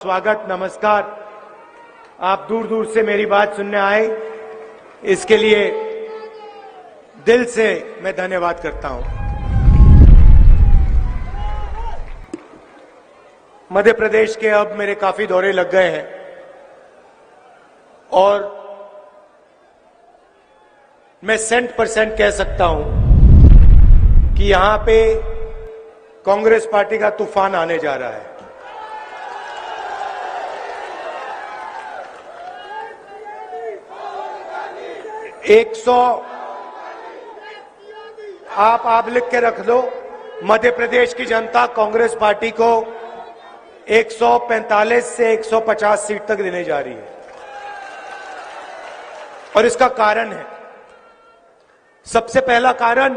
स्वागत, नमस्कार। आप दूर दूर से मेरी बात सुनने आए, इसके लिए दिल से मैं धन्यवाद करता हूं। मध्य प्रदेश के अब मेरे काफी दौरे लग गए हैं और मैं 100% कह सकता हूं कि यहां पे कांग्रेस पार्टी का तूफान आने जा रहा है। आप लिख के रख लो, मध्य प्रदेश की जनता कांग्रेस पार्टी को 145 से 150 सीट तक देने जा रही है और इसका कारण है, सबसे पहला कारण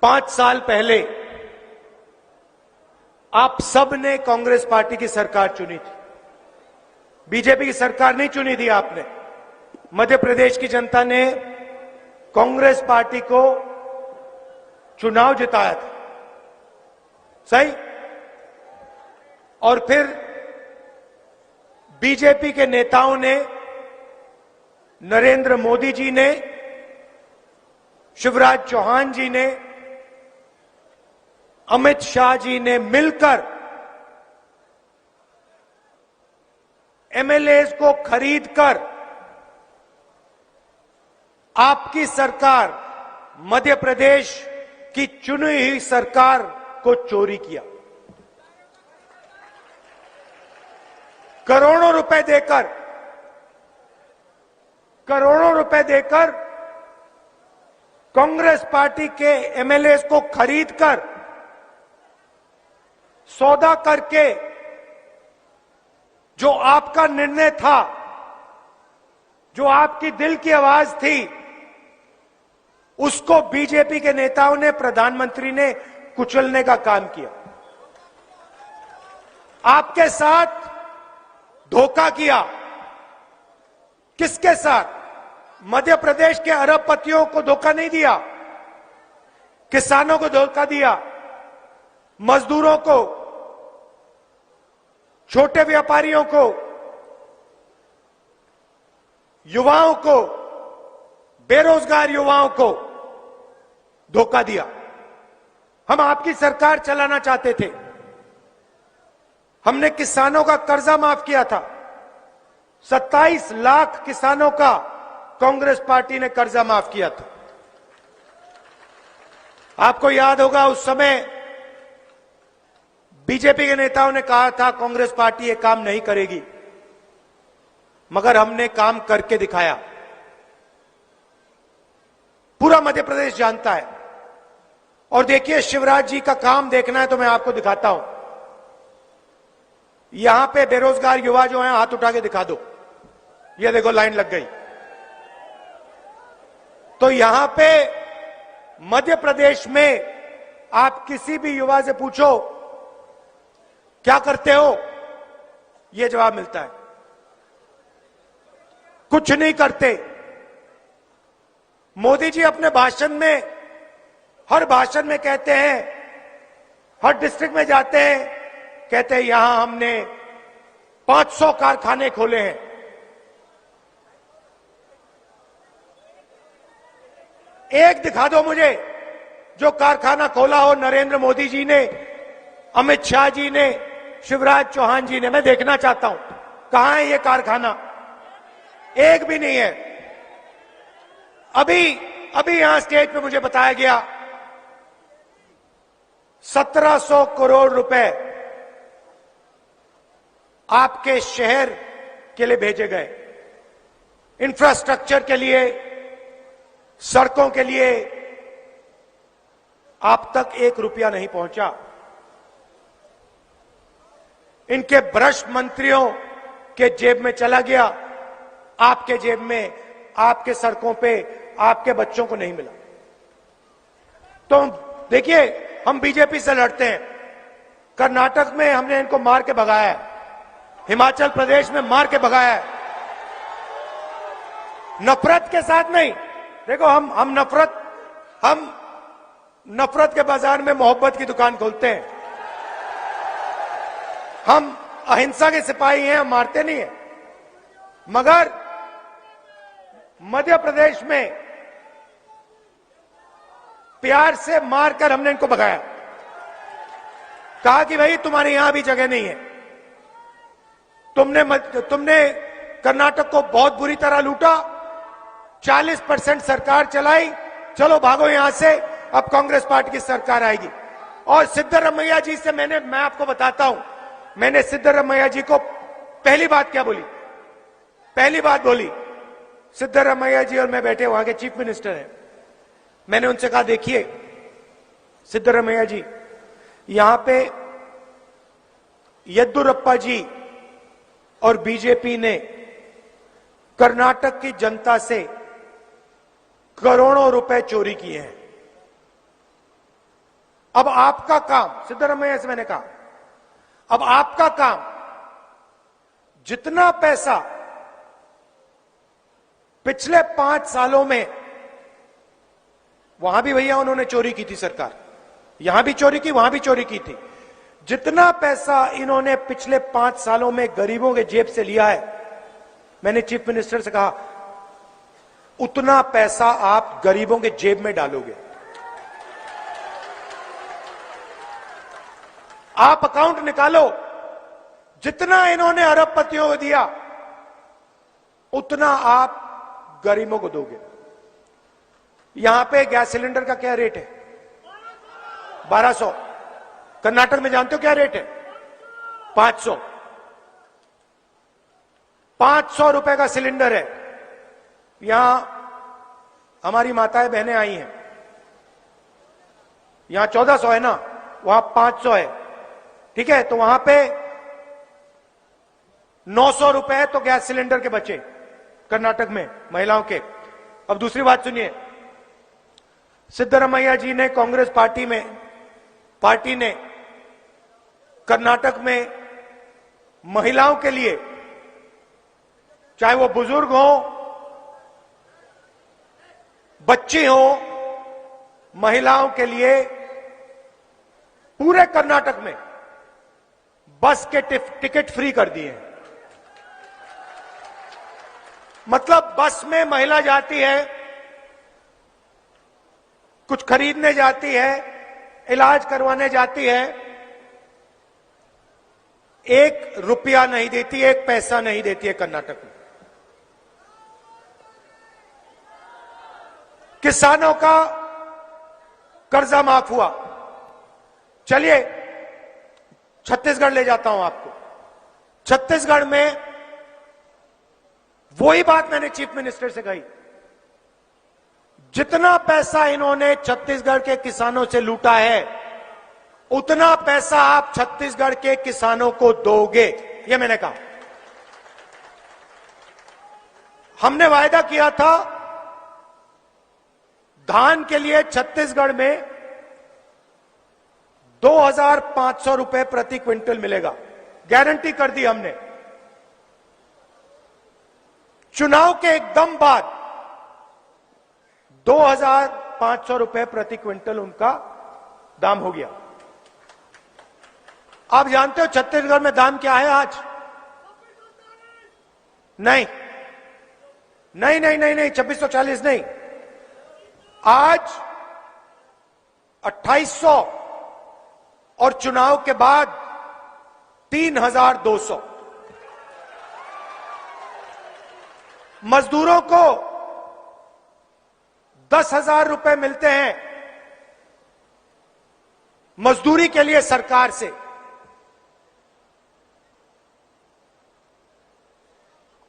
5 साल पहले आप सब ने कांग्रेस पार्टी की सरकार चुनी थी। बीजेपी की सरकार नहीं चुनी थी आपने। मध्य प्रदेश की जनता ने कांग्रेस पार्टी को चुनाव जिताया था, सही? और फिर बीजेपी के नेताओं ने, नरेंद्र मोदी जी ने, शिवराज चौहान जी ने, अमित शाह जी ने मिलकर एमएलएस को खरीदकर आपकी सरकार, मध्य प्रदेश की चुनी हुई सरकार को चोरी किया। करोड़ों रुपए देकर कांग्रेस पार्टी के एमएलएस को खरीदकर, सौदा करके, जो आपका निर्णय था, जो आपकी दिल की आवाज थी, उसको बीजेपी के नेताओं ने, प्रधानमंत्री ने कुचलने का काम किया। आपके साथ धोखा किया। किसके साथ? मध्य प्रदेश के अरबपतियों को धोखा नहीं दिया, किसानों को धोखा दिया, मजदूरों को, छोटे व्यापारियों को, युवाओं को, बेरोजगार युवाओं को धोखा दिया। हम आपकी सरकार चलाना चाहते थे। हमने किसानों का कर्जा माफ किया था। 27 लाख किसानों का कांग्रेस पार्टी ने कर्जा माफ किया था। आपको याद होगा, उस समय बीजेपी के नेताओं ने कहा था कांग्रेस पार्टी ये काम नहीं करेगी, मगर हमने काम करके दिखाया। पूरा मध्य प्रदेश जानता है। और देखिए, शिवराज जी का काम देखना है तो मैं आपको दिखाता हूं। यहां पे बेरोजगार युवा जो हैं, हाथ उठा के दिखा दो। ये देखो, लाइन लग गई। तो यहां पे मध्य प्रदेश में आप किसी भी युवा से पूछो क्या करते हो, यह जवाब मिलता है, कुछ नहीं करते। मोदी जी अपने भाषण में, हर भाषण में कहते हैं, हर डिस्ट्रिक्ट में जाते हैं, कहते हैं यहां हमने 500 कारखाने खोले हैं। एक दिखा दो मुझे जो कारखाना खोला हो नरेंद्र मोदी जी ने, अमित शाह जी ने, शिवराज चौहान जी ने। मैं देखना चाहता हूं कहां है ये कारखाना। एक भी नहीं है। अभी यहां स्टेज पे मुझे बताया गया 1700 करोड़ रुपए आपके शहर के लिए भेजे गए, इंफ्रास्ट्रक्चर के लिए, सड़कों के लिए। आप तक 1 रुपया नहीं पहुंचा। इनके भ्रष्ट मंत्रियों के जेब में चला गया, आपके जेब में, आपके सड़कों पे, आपके बच्चों को नहीं मिला। तो देखिए, हम बीजेपी से लड़ते हैं। कर्नाटक में हमने इनको मार के भगाया है, हिमाचल प्रदेश में मार के भगाया है, नफरत के साथ नहीं। देखो, हम नफरत के बाजार में मोहब्बत की दुकान खोलते हैं। हम अहिंसा के सिपाही हैं, हम मारते नहीं हैं। मगर मध्य प्रदेश में प्यार से मारकर हमने इनको भगाया, कहा कि भाई तुम्हारे यहां भी जगह नहीं है। तुमने कर्नाटक को बहुत बुरी तरह लूटा, 40% सरकार चलाई, चलो भागो यहां से, अब कांग्रेस पार्टी की सरकार आएगी। और सिद्धरामैया जी से मैं आपको बताता हूं, मैंने सिद्धरामैया जी को पहली बात क्या बोली, पहली बात बोली, सिद्धरामैया जी और मैं बैठे, वहां के चीफ मिनिस्टर हैं, मैंने उनसे कहा देखिए सिद्धरामैया जी, यहां पे येद्दुरप्पा जी और बीजेपी ने कर्नाटक की जनता से करोड़ों रुपए चोरी किए हैं। अब आपका काम, सिद्धरामैया से मैंने कहा, अब आपका काम, जितना पैसा पिछले 5 सालों में, वहां भी भैया उन्होंने चोरी की थी, सरकार यहां भी चोरी की, वहां भी चोरी की थी, जितना पैसा इन्होंने पिछले 5 सालों में गरीबों के जेब से लिया है, मैंने चीफ मिनिस्टर से कहा उतना पैसा आप गरीबों के जेब में डालोगे। आप अकाउंट निकालो, जितना इन्होंने अरबपतियों को दिया उतना आप गरीबों को दोगे। यहां पे गैस सिलेंडर का क्या रेट है? 1200। कर्नाटक में जानते हो क्या रेट है? 500। 500 रुपए का सिलेंडर है। यहां हमारी माताएं बहनें आई हैं, यहां 1400 है ना, वहां 500 है, ठीक है, तो वहां पे 900 रुपए तो गैस सिलेंडर के बचे कर्नाटक में महिलाओं के। अब दूसरी बात सुनिए, सिद्धरामैया जी ने, कांग्रेस पार्टी ने कर्नाटक में महिलाओं के लिए, चाहे वो बुजुर्ग हो, बच्चे हो, महिलाओं के लिए पूरे कर्नाटक में बस के टिकट फ्री कर दिए हैं। मतलब बस में महिला जाती है, कुछ खरीदने जाती है, इलाज करवाने जाती है, 1 रुपया नहीं देती, 1 पैसा नहीं देती है कर्नाटक में। किसानों का कर्जा माफ हुआ। चलिए छत्तीसगढ़ ले जाता हूं आपको। छत्तीसगढ़ में वही बात मैंने चीफ मिनिस्टर से कही, जितना पैसा इन्होंने छत्तीसगढ़ के किसानों से लूटा है उतना पैसा आप छत्तीसगढ़ के किसानों को दोगे, यह मैंने कहा। हमने वायदा किया था धान के लिए छत्तीसगढ़ में 2500 रुपए प्रति क्विंटल मिलेगा, गारंटी कर दी हमने। चुनाव के एकदम बाद 2500 रुपए प्रति क्विंटल उनका दाम हो गया। आप जानते हो छत्तीसगढ़ में दाम क्या है आज? नहीं 2640 नहीं, आज 2800 और चुनाव के बाद 3200। मजदूरों को 10,000 रुपए मिलते हैं मजदूरी के लिए सरकार से।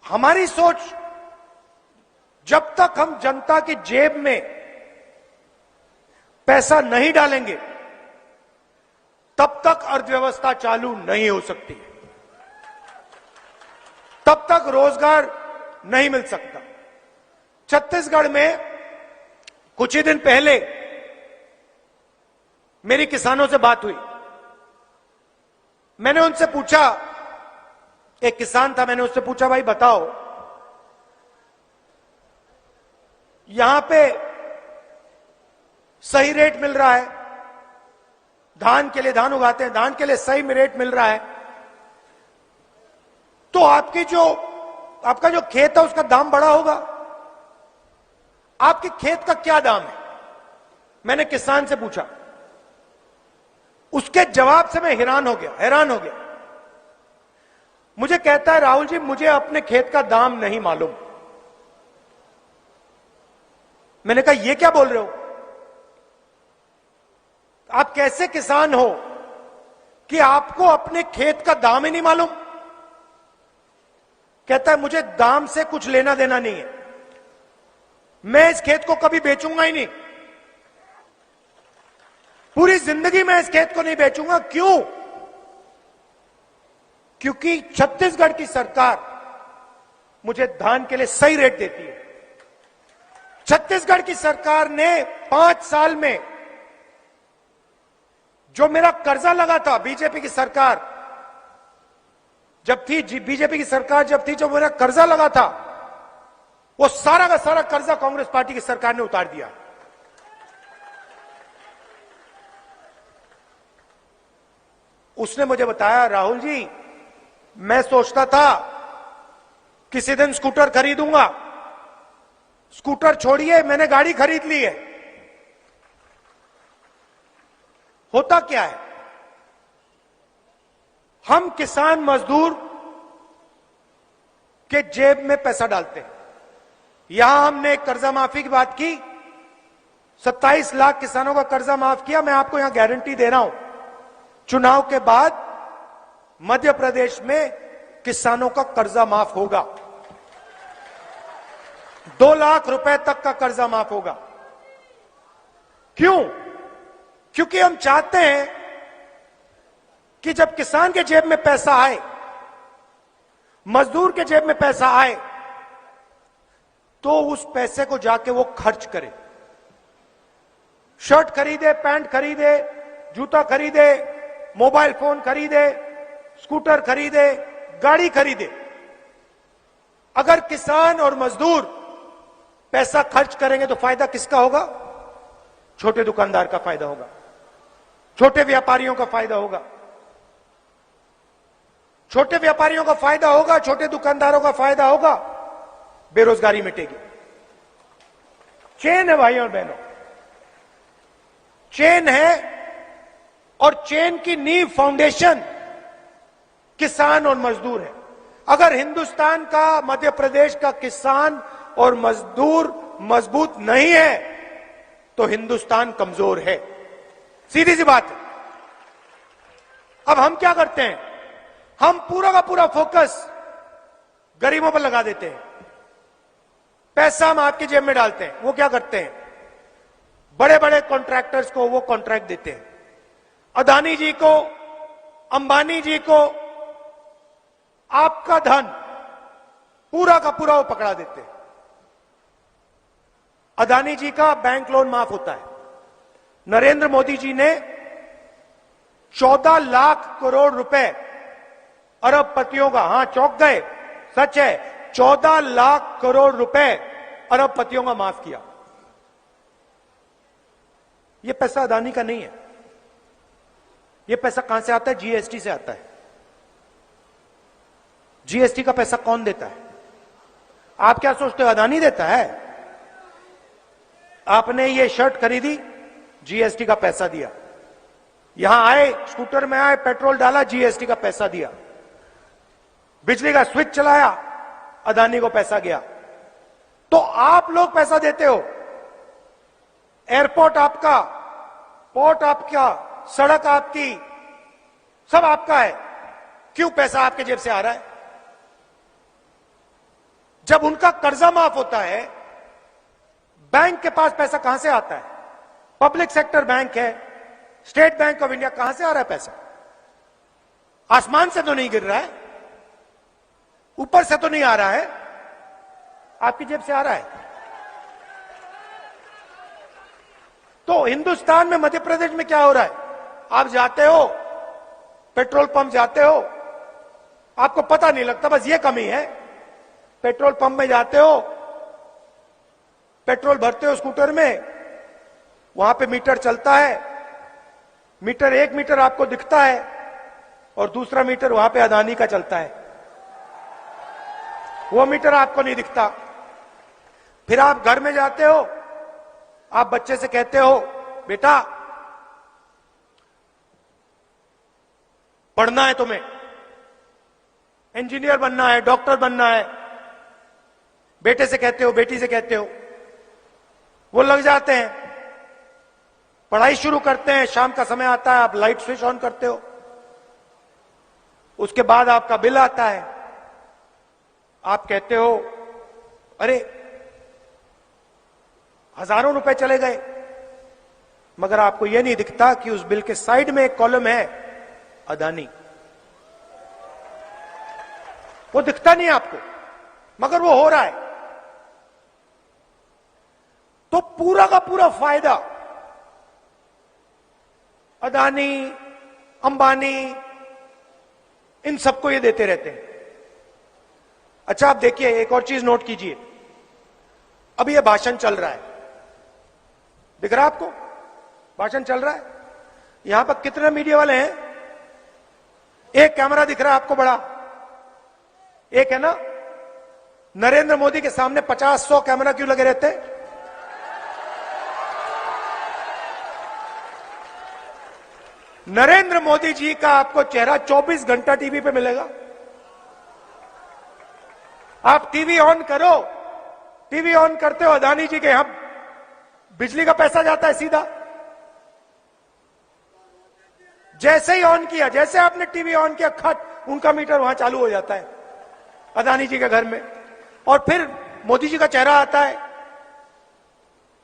हमारी सोच, जब तक हम जनता की जेब में पैसा नहीं डालेंगे तब तक अर्थव्यवस्था चालू नहीं हो सकती, तब तक रोजगार नहीं मिल सकता। छत्तीसगढ़ में कुछ ही दिन पहले मेरी किसानों से बात हुई। मैंने उनसे पूछा, एक किसान था, मैंने उससे पूछा भाई बताओ यहां पे सही रेट मिल रहा है, धान के लिए, धान उगाते हैं, धान के लिए सही रेट मिल रहा है, तो आपका जो खेत है उसका दाम बढ़ा होगा। आपके खेत का क्या दाम है? मैंने किसान से पूछा, उसके जवाब से मैं हैरान हो गया। मुझे कहता है, राहुल जी मुझे अपने खेत का दाम नहीं मालूम। मैंने कहा ये क्या बोल रहे हो? आप कैसे किसान हो कि आपको अपने खेत का दाम ही नहीं मालूम? कहता है मुझे दाम से कुछ लेना देना नहीं है, मैं इस खेत को कभी बेचूंगा ही नहीं, पूरी जिंदगी मैं इस खेत को नहीं बेचूंगा। क्यों? क्योंकि छत्तीसगढ़ की सरकार मुझे धान के लिए सही रेट देती है। छत्तीसगढ़ की सरकार ने 5 साल में जो मेरा कर्जा लगा था, बीजेपी की सरकार जब थी, जो मेरा कर्जा लगा था, वो सारा का सारा कर्जा कांग्रेस पार्टी की सरकार ने उतार दिया। उसने मुझे बताया, राहुल जी मैं सोचता था किसी दिन स्कूटर खरीदूंगा, स्कूटर छोड़िए मैंने गाड़ी खरीद ली है। होता क्या है, हम किसान मजदूर के जेब में पैसा डालते हैं। यहां हमने कर्जा माफी की बात की, 27 लाख किसानों का कर्जा माफ किया। मैं आपको यहां गारंटी दे रहा हूं, चुनाव के बाद मध्य प्रदेश में किसानों का कर्जा माफ होगा। 2 लाख रुपए तक का कर्जा माफ होगा। क्यों? क्योंकि हम चाहते हैं कि जब किसान के जेब में पैसा आए, मजदूर के जेब में पैसा आए, तो उस पैसे को जाके वो खर्च करे। शर्ट खरीदे, पैंट खरीदे, जूता खरीदे, मोबाइल फोन खरीदे, स्कूटर खरीदे, गाड़ी खरीदे। अगर किसान और मजदूर पैसा खर्च करेंगे तो फायदा किसका होगा? छोटे दुकानदार का फायदा होगा, छोटे व्यापारियों का फायदा होगा, छोटे व्यापारियों का फायदा होगा, छोटे दुकानदारों का फायदा होगा, बेरोजगारी मिटेगी। चेन है भाई और बहनों, चेन है, और चेन की नींव, फाउंडेशन किसान और मजदूर है। अगर हिंदुस्तान का, मध्य प्रदेश का किसान और मजदूर मजबूत नहीं है तो हिंदुस्तान कमजोर है, सीधी सी बात है। अब हम क्या करते हैं, हम पूरा का पूरा फोकस गरीबों पर लगा देते हैं, पैसा हम आपकी जेब में डालते हैं। वो क्या करते हैं, बड़े बड़े कॉन्ट्रैक्टर्स को वो कॉन्ट्रैक्ट देते हैं, अदानी जी को, अंबानी जी को, आपका धन पूरा का पूरा वो पकड़ा देते हैं। अदानी जी का बैंक लोन माफ होता है। नरेंद्र मोदी जी ने 14 लाख करोड़ रुपए अरबपतियों का, हां चौंक गए, सच है, 14 लाख करोड़ रुपए अरबपतियों का माफ किया। यह पैसा अदानी का नहीं है। यह पैसा कहां से आता है? जीएसटी से आता है। जीएसटी का पैसा कौन देता है? आप क्या सोचते हो अदानी देता है? आपने ये शर्ट खरीदी, जीएसटी का पैसा दिया। यहां आए, स्कूटर में आए, पेट्रोल डाला, जीएसटी का पैसा दिया। बिजली का स्विच चलाया, अदानी को पैसा गया। तो आप लोग पैसा देते हो। एयरपोर्ट आपका, पोर्ट आपका, सड़क आपकी, सब आपका है। क्यों पैसा आपके जेब से आ रहा है? जब उनका कर्जा माफ होता है, बैंक के पास पैसा कहां से आता है? पब्लिक सेक्टर बैंक है, स्टेट बैंक ऑफ इंडिया, कहां से आ रहा है पैसा? आसमान से तो नहीं गिर रहा है, ऊपर से तो नहीं आ रहा है, आपकी जेब से आ रहा है। तो हिंदुस्तान में, मध्य प्रदेश में क्या हो रहा है? आप जाते हो, पेट्रोल पंप जाते हो, आपको पता नहीं लगता, बस ये कमी है। पेट्रोल पंप में जाते हो, पेट्रोल भरते हो स्कूटर में, वहां पे मीटर चलता है, एक मीटर आपको दिखता है और दूसरा मीटर वहां पे अदानी का चलता है। वो मीटर आपको नहीं दिखता। फिर आप घर में जाते हो, आप बच्चे से कहते हो बेटा पढ़ना है तुम्हें, इंजीनियर बनना है, डॉक्टर बनना है, बेटे से कहते हो, बेटी से कहते हो, वो लग जाते हैं, पढ़ाई शुरू करते हैं, शाम का समय आता है, आप लाइट स्विच ऑन करते हो, उसके बाद आपका बिल आता है, आप कहते हो अरे हजारों रुपए चले गए, मगर आपको यह नहीं दिखता कि उस बिल के साइड में एक कॉलम है अदानी। वो दिखता नहीं आपको, मगर वो हो रहा है। तो पूरा का पूरा फायदा अदानी, अंबानी, इन सबको ये देते रहते हैं। अच्छा, आप देखिए, एक और चीज नोट कीजिए। अभी ये भाषण चल रहा है, दिख रहा है आपको? भाषण चल रहा है। यहां पर कितने मीडिया वाले हैं? एक कैमरा दिख रहा है आपको बड़ा, एक है ना। नरेंद्र मोदी के सामने 50-100 कैमरा क्यों लगे रहते हैं? नरेंद्र मोदी जी का आपको चेहरा 24 घंटा टीवी पे मिलेगा। आप टीवी ऑन करो, टीवी ऑन करते हो, अदानी जी के यहां बिजली का पैसा जाता है सीधा। जैसे ही ऑन किया, जैसे आपने टीवी ऑन किया, खट उनका मीटर वहां चालू हो जाता है अदानी जी के घर में। और फिर मोदी जी का चेहरा आता है,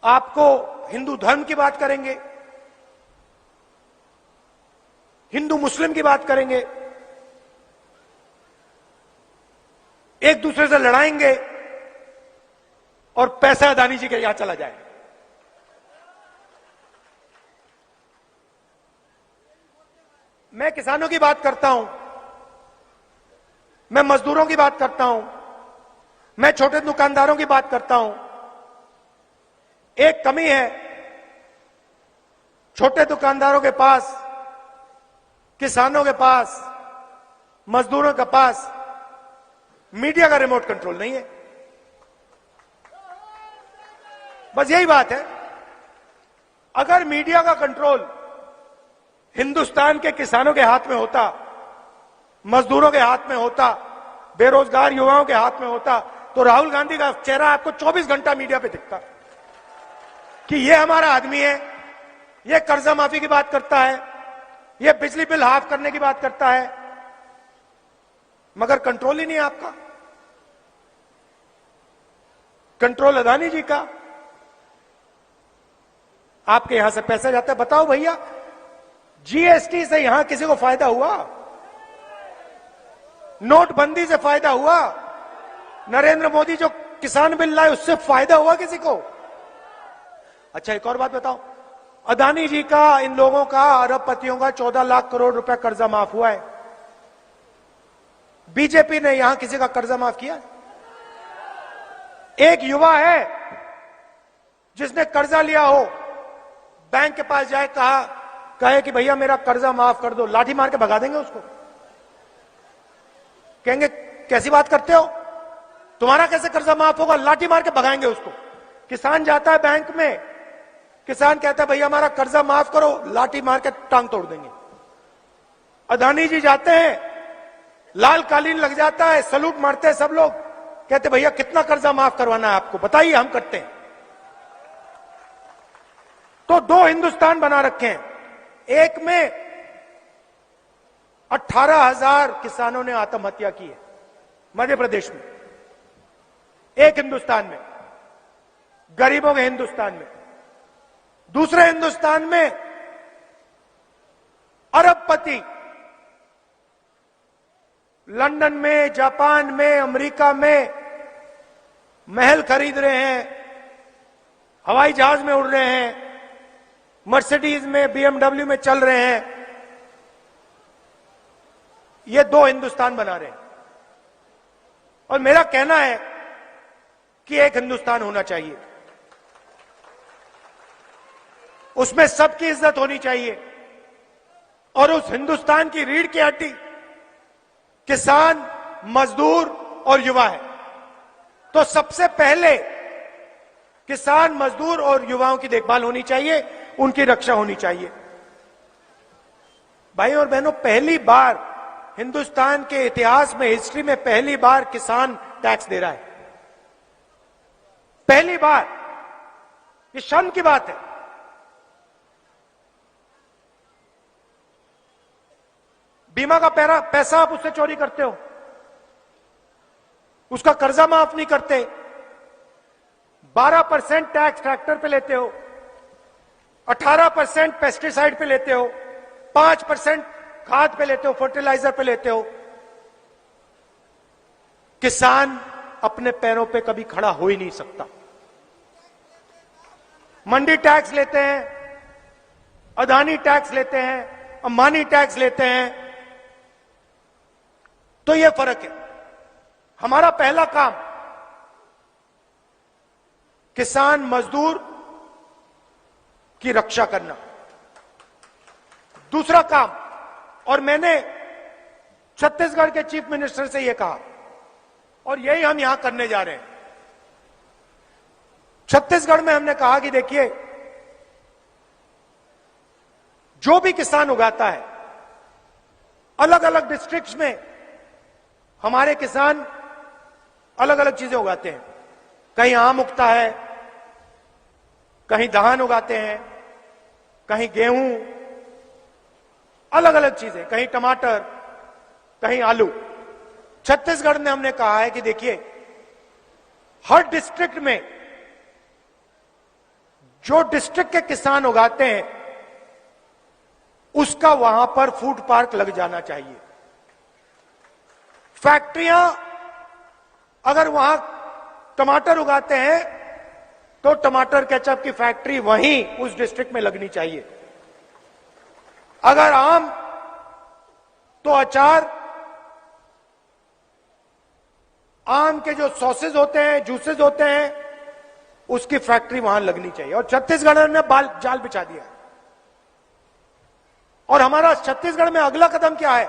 आपको हिंदू धर्म की बात करेंगे, हिंदू मुस्लिम की बात करेंगे, एक दूसरे से लड़ाएंगे, और पैसा अदानी जी के यहां चला जाए। मैं किसानों की बात करता हूं, मैं मजदूरों की बात करता हूं, मैं छोटे दुकानदारों की बात करता हूं। एक कमी है, छोटे दुकानदारों के पास, किसानों के पास, मजदूरों के पास मीडिया का रिमोट कंट्रोल नहीं है। बस यही बात है। अगर मीडिया का कंट्रोल हिंदुस्तान के किसानों के हाथ में होता, मजदूरों के हाथ में होता, बेरोजगार युवाओं के हाथ में होता, तो राहुल गांधी का चेहरा आपको 24 घंटा मीडिया पे दिखता कि ये हमारा आदमी है, ये कर्जा माफी की बात करता है, ये बिजली बिल हाफ करने की बात करता है, मगर कंट्रोल ही नहीं है आपका। कंट्रोल अदानी जी का। आपके यहां से पैसा जाता है। बताओ भैया, जीएसटी से यहां किसी को फायदा हुआ? नोटबंदी से फायदा हुआ? नरेंद्र मोदी जो किसान बिल लाए उससे फायदा हुआ किसी को? अच्छा, एक और बात बताओ, अदानी जी का, इन लोगों का, अरबपतियों का 14 लाख करोड़ रुपए कर्जा माफ हुआ है। बीजेपी ने यहां किसी का कर्जा माफ किया? एक युवा है जिसने कर्जा लिया हो, बैंक के पास जाए, कहे कि भैया मेरा कर्जा माफ कर दो, लाठी मार के भगा देंगे उसको। कहेंगे कैसी बात करते हो, तुम्हारा कैसे कर्जा माफ होगा? लाठी मार के भगाएंगे उसको। किसान जाता है बैंक में, किसान कहता है भैया हमारा कर्जा माफ करो, लाठी मार के टांग तोड़ देंगे। अदानी जी जाते हैं, लाल कालीन लग जाता है, सलूट मारते हैं सब लोग, कहते भैया कितना कर्जा माफ करवाना है आपको, बताइए, हम करते हैं। तो दो हिंदुस्तान बना रखे हैं। एक में 18,000 किसानों ने आत्महत्या की है मध्य प्रदेश में, एक हिंदुस्तान में, गरीबों के हिंदुस्तान में। दूसरे हिंदुस्तान में अरबपति लंदन में, जापान में, अमेरिका में महल खरीद रहे हैं, हवाई जहाज में उड़ रहे हैं, मर्सिडीज में, बीएमडब्ल्यू में चल रहे हैं। ये दो हिंदुस्तान बना रहे हैं। और मेरा कहना है कि एक हिंदुस्तान होना चाहिए, उसमें सबकी इज्जत होनी चाहिए, और उस हिंदुस्तान की रीढ़ की हड्डी किसान, मजदूर और युवा है। तो सबसे पहले किसान, मजदूर और युवाओं की देखभाल होनी चाहिए, उनकी रक्षा होनी चाहिए। भाइयों और बहनों, पहली बार हिंदुस्तान के इतिहास में, हिस्ट्री में पहली बार किसान टैक्स दे रहा है। पहली बार। ये शर्म की बात है। बीमा का पैसा आप उससे चोरी करते हो, उसका कर्जा माफ नहीं करते, 12% टैक्स ट्रैक्टर पे लेते हो, 18% पेस्टिसाइड पे लेते हो, 5% खाद पे लेते हो, फर्टिलाइजर पे लेते हो। किसान अपने पैरों पे कभी खड़ा हो ही नहीं सकता। मंडी टैक्स लेते हैं, अदानी टैक्स लेते हैं, अंबानी टैक्स लेते हैं। तो यह फर्क है। हमारा पहला काम किसान, मजदूर की रक्षा करना। दूसरा काम, और मैंने छत्तीसगढ़ के चीफ मिनिस्टर से यह कहा और यही हम यहां करने जा रहे हैं। छत्तीसगढ़ में हमने कहा कि देखिए, जो भी किसान उगाता है, अलग अलग डिस्ट्रिक्ट्स में हमारे किसान अलग अलग चीजें उगाते हैं। कहीं आम उगता है, कहीं धान उगाते हैं, कहीं गेहूं, अलग अलग चीजें, कहीं टमाटर, कहीं आलू। छत्तीसगढ़ में हमने कहा है कि देखिए, हर डिस्ट्रिक्ट में जो डिस्ट्रिक्ट के किसान उगाते हैं, उसका वहां पर फूड पार्क लग जाना चाहिए। फैक्ट्रियां अगर वहां टमाटर उगाते हैं तो टमाटर केचप की फैक्ट्री वहीं उस डिस्ट्रिक्ट में लगनी चाहिए। अगर आम तो अचार, आम के जो सॉसेज होते हैं, जूसेज होते हैं, उसकी फैक्ट्री वहां लगनी चाहिए। और छत्तीसगढ़ ने जाल बिछा दिया। और हमारा छत्तीसगढ़ में अगला कदम क्या है?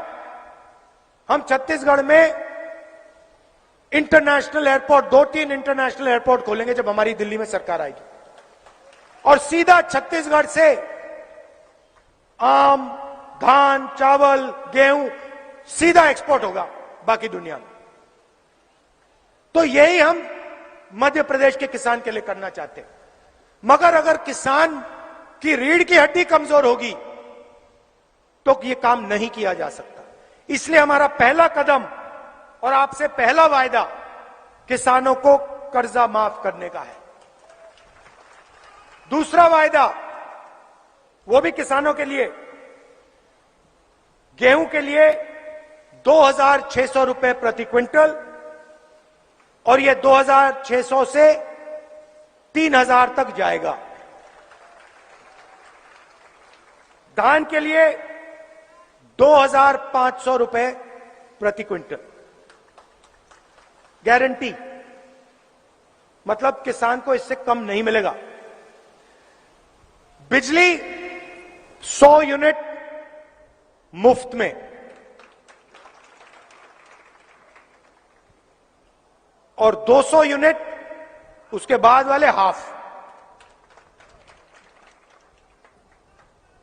हम छत्तीसगढ़ में इंटरनेशनल एयरपोर्ट, 2-3 इंटरनेशनल एयरपोर्ट खोलेंगे जब हमारी दिल्ली में सरकार आएगी। और सीधा छत्तीसगढ़ से आम, धान, चावल, गेहूं सीधा एक्सपोर्ट होगा बाकी दुनिया में। तो यही हम मध्य प्रदेश के किसान के लिए करना चाहते हैं। मगर अगर किसान की रीढ़ की हड्डी कमजोर होगी तो यह काम नहीं किया जा सकता। इसलिए हमारा पहला कदम और आपसे पहला वायदा किसानों को कर्जा माफ करने का है। दूसरा वायदा, वो भी किसानों के लिए, गेहूं के लिए 2,600 रुपए प्रति क्विंटल, और यह 2,600 से 3,000 तक जाएगा। धान के लिए 2,500 रुपए प्रति क्विंटल, गारंटी। मतलब किसान को इससे कम नहीं मिलेगा। बिजली 100 यूनिट मुफ्त में, और 200 यूनिट उसके बाद वाले हाफ।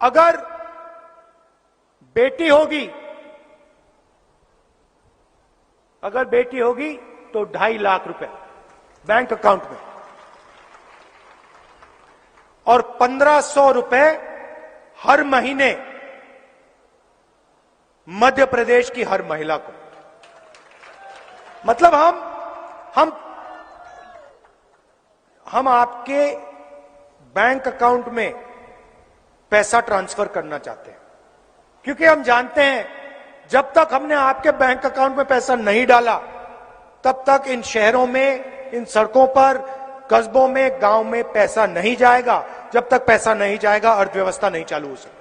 अगर बेटी होगी, तो 2.5 लाख रुपए बैंक अकाउंट में, और 1,500 रुपए हर महीने मध्य प्रदेश की हर महिला को। मतलब हम आपके बैंक अकाउंट में पैसा ट्रांसफर करना चाहते हैं, क्योंकि हम जानते हैं जब तक हमने आपके बैंक अकाउंट में पैसा नहीं डाला, तब तक इन शहरों में, इन सड़कों पर, कस्बों में, गांव में पैसा नहीं जाएगा। जब तक पैसा नहीं जाएगा, अर्थव्यवस्था नहीं चालू हो सकती।